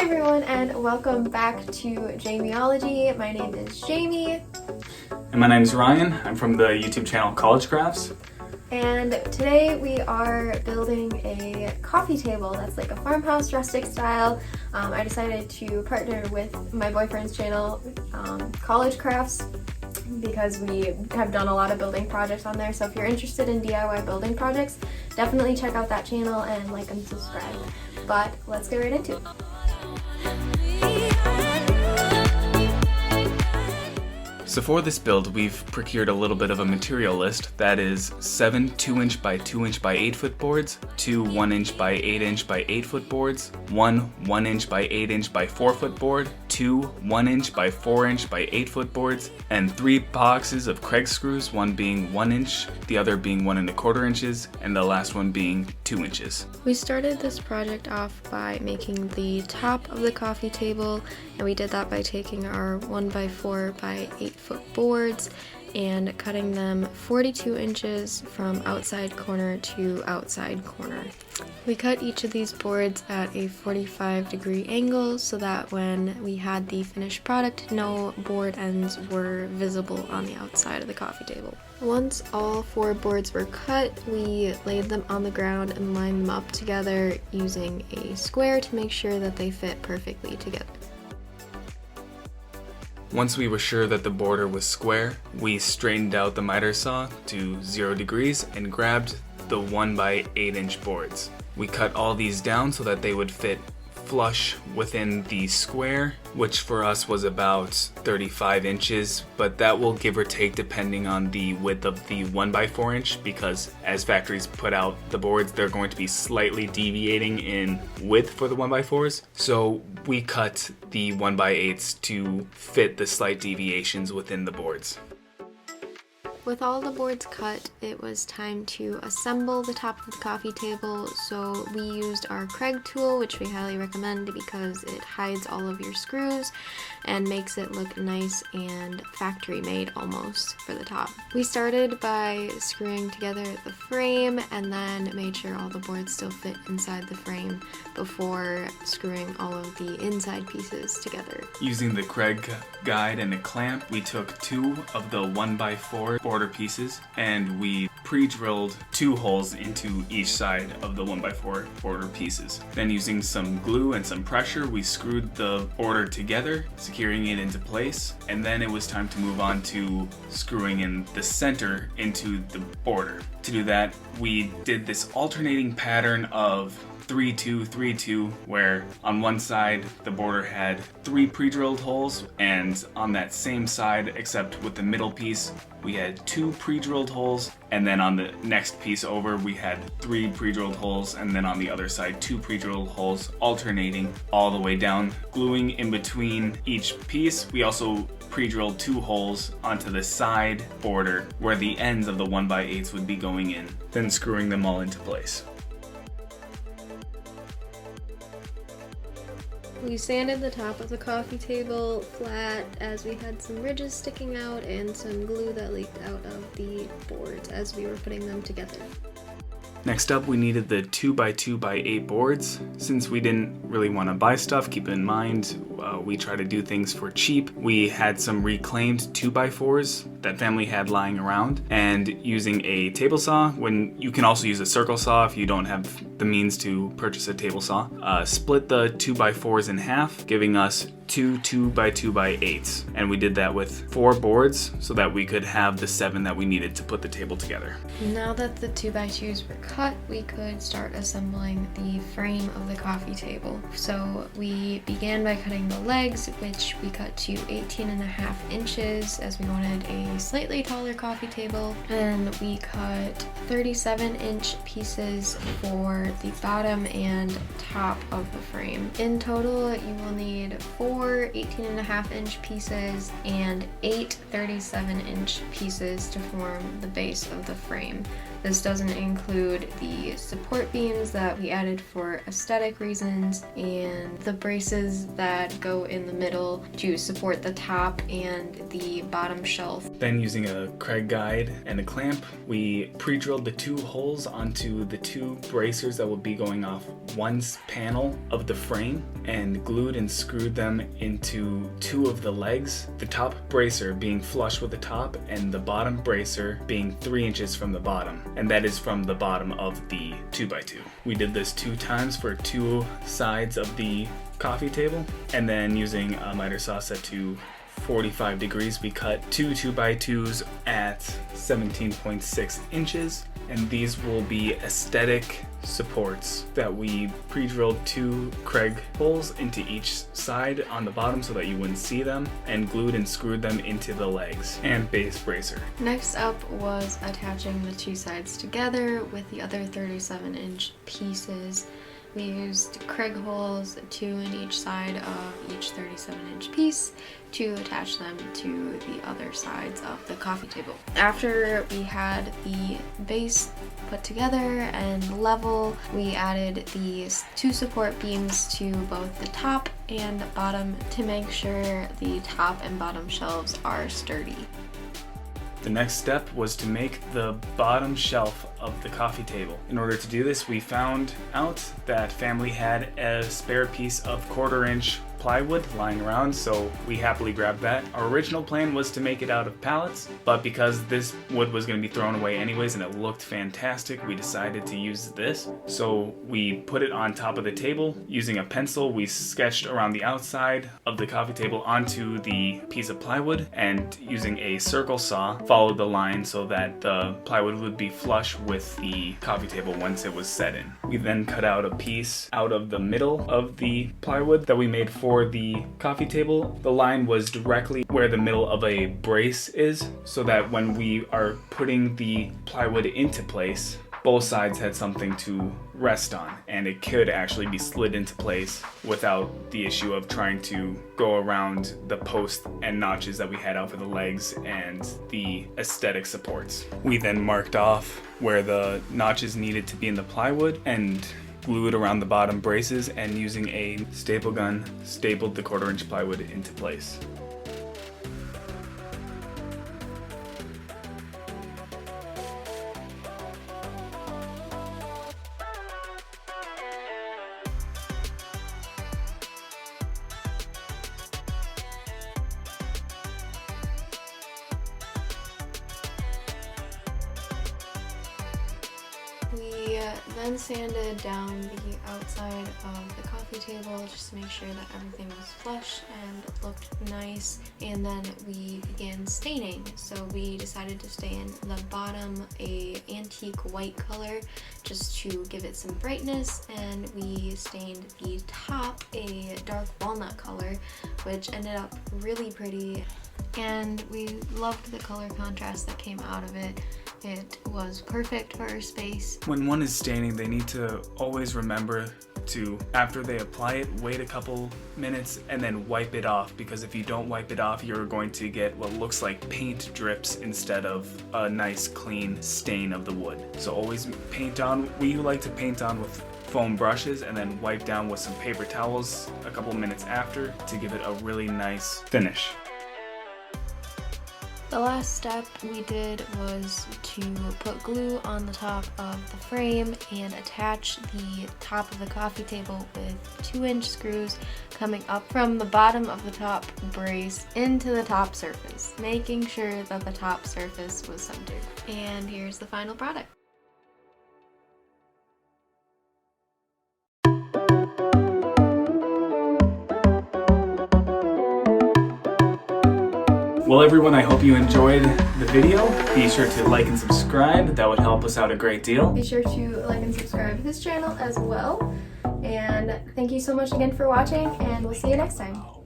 Hi everyone and welcome back to Jamieology. My name is Jamie. And my name is Ryan. I'm from the YouTube channel College Crafts. And today we are building a coffee table that's like a farmhouse rustic style. I decided to partner with my boyfriend's channel, College Crafts, because we have done a lot of building projects on there. So if you're interested in DIY building projects, definitely check out that channel and like and subscribe. But let's get right into it. So for this build, we've procured a little bit of a material list. That is 7 2-inch by 2-inch by 8-foot boards, 2 1-inch by 8-inch by 8-foot boards, 1 1-inch by 8-inch by 4-foot board, 2 1-inch by 4-inch by 8-foot boards, and 3 boxes of Craig screws, one being 1 inch, the other being 1 1/4 inches, and the last one being 2 inches. We started this project off by making the top of the coffee table, and we did that by taking our 1x4 by 8-foot boards and cutting them 42 inches from outside corner to outside corner. We cut each of these boards at a 45-degree angle so that when we had the finished product, no board ends were visible on the outside of the coffee table. Once all 4 boards were cut, we laid them on the ground and lined them up together using a square to make sure that they fit perfectly together. Once we were sure that the border was square, we straightened out the miter saw to 0 degrees and grabbed the 1 by 8-inch boards. We cut all these down so that they would fit flush within the square, which for us was about 35 inches, but that will give or take depending on the width of the 1 by 4 inch, because as factories put out the boards, they're going to be slightly deviating in width for the 1 by 4s. So we cut the 1 by 8s to fit the slight deviations within the boards. With all the boards cut, it was time to assemble the top of the coffee table, so we used our Craig tool, which we highly recommend because it hides all of your screws and makes it look nice and factory made almost for the top. We started by screwing together the frame and then made sure all the boards still fit inside the frame before screwing all of the inside pieces together. Using the Craig guide and a clamp, we took 2 of the 1 by 4 border pieces and we pre-drilled 2 holes into each side of the 1 by 4 border pieces. Then using some glue and some pressure, we screwed the border together, securing it into place, and then it was time to move on to screwing in the center into the border. To do that, we did this alternating pattern of 3-2, 3-2, where on one side the border had 3 pre-drilled holes, and on that same side, except with the middle piece, we had 2 pre-drilled holes, and then on the next piece over we had 3 pre-drilled holes, and then on the other side 2 pre-drilled holes, alternating all the way down. Gluing in between each piece, we also pre-drilled 2 holes onto the side border where the ends of the 1 by 8s would be going in, then screwing them all into place. We sanded the top of the coffee table flat as we had some ridges sticking out and some glue that leaked out of the boards as we were putting them together. Next up, we needed the 2 by 2 by 8 boards. Since we didn't really want to buy stuff, keep in mind, we try to do things for cheap. We had some reclaimed 2x4s that family had lying around, and using a table saw, when you can also use a circle saw if you don't have the means to purchase a table saw, split the 2x4s in half, giving us 2 2x2 by 8s, and we did that with 4 boards so that we could have the 7 that we needed to put the table together. Now that the 2x2s were cut, we could start assembling the frame of the coffee table. So we began by cutting the legs, which we cut to 18.5 inches as we wanted a slightly taller coffee table, and we cut 37-inch pieces for the bottom and top of the frame. In total, you will need 4 18.5-inch pieces and 8 37-inch pieces to form the base of the frame. This doesn't include the support beams that we added for aesthetic reasons and the braces that go in the middle to support the top and the bottom shelf. Then using a Craig guide and a clamp, we pre-drilled the 2 holes onto the 2 bracers that will be going off one panel of the frame and glued and screwed them into 2 of the legs, the top bracer being flush with the top and the bottom bracer being 3 inches from the bottom, and that is from the bottom of the 2x2. We did this 2 times for 2 sides of the coffee table, and then using a miter saw set to 45 degrees, we cut 2 2x2s at 17.6 inches, and these will be aesthetic supports that we pre-drilled 2 Craig holes into each side on the bottom so that you wouldn't see them, and glued and screwed them into the legs and base bracer. Next up was attaching the 2 sides together with the other 37-inch pieces. We used Craig holes, 2 in each side of each 37-inch piece to attach them to the other sides of the coffee table. After we had the base put together and level, we added these 2 support beams to both the top and bottom to make sure the top and bottom shelves are sturdy. The next step was to make the bottom shelf of the coffee table. In order to do this, we found out that family had a spare piece of 1/4-inch plywood lying around, so we happily grabbed that. Our original plan was to make it out of pallets, but because this wood was going to be thrown away anyways and it looked fantastic, we decided to use this. So we put it on top of the table. Using a pencil, we sketched around the outside of the coffee table onto the piece of plywood, and using a circle saw, followed the line so that the plywood would be flush with the coffee table once it was set in. We then cut out a piece out of the middle of the plywood that we made for the coffee table. The line was directly where the middle of a brace is, so that when we are putting the plywood into place, both sides had something to rest on, and it could actually be slid into place without the issue of trying to go around the posts and notches that we had out for the legs and the aesthetic supports. We then marked off where the notches needed to be in the plywood and glued around the bottom braces, and using a staple gun stapled the 1/4-inch plywood into place. We then sanded down the outside of the coffee table just to make sure that everything was flush and looked nice, and then we began staining. So we decided to stain the bottom a antique white color just to give it some brightness, and we stained the top a dark walnut color, which ended up really pretty, and we loved the color contrast that came out of it. It was perfect for our space. When one is staining, they need to always remember to, after they apply it, wait a couple minutes and then wipe it off, because if you don't wipe it off, you're going to get what looks like paint drips instead of a nice clean stain of the wood. So always paint on. We like to paint on with foam brushes and then wipe down with some paper towels a couple minutes after to give it a really nice finish. The last step we did was to put glue on the top of the frame and attach the top of the coffee table with 2-inch screws coming up from the bottom of the top brace into the top surface, making sure that the top surface was centered. And here's the final product. Well everyone, I hope you enjoyed the video. Be sure to like and subscribe. That would help us out a great deal. Be sure to like and subscribe to this channel as well. And thank you so much again for watching, and we'll see you next time.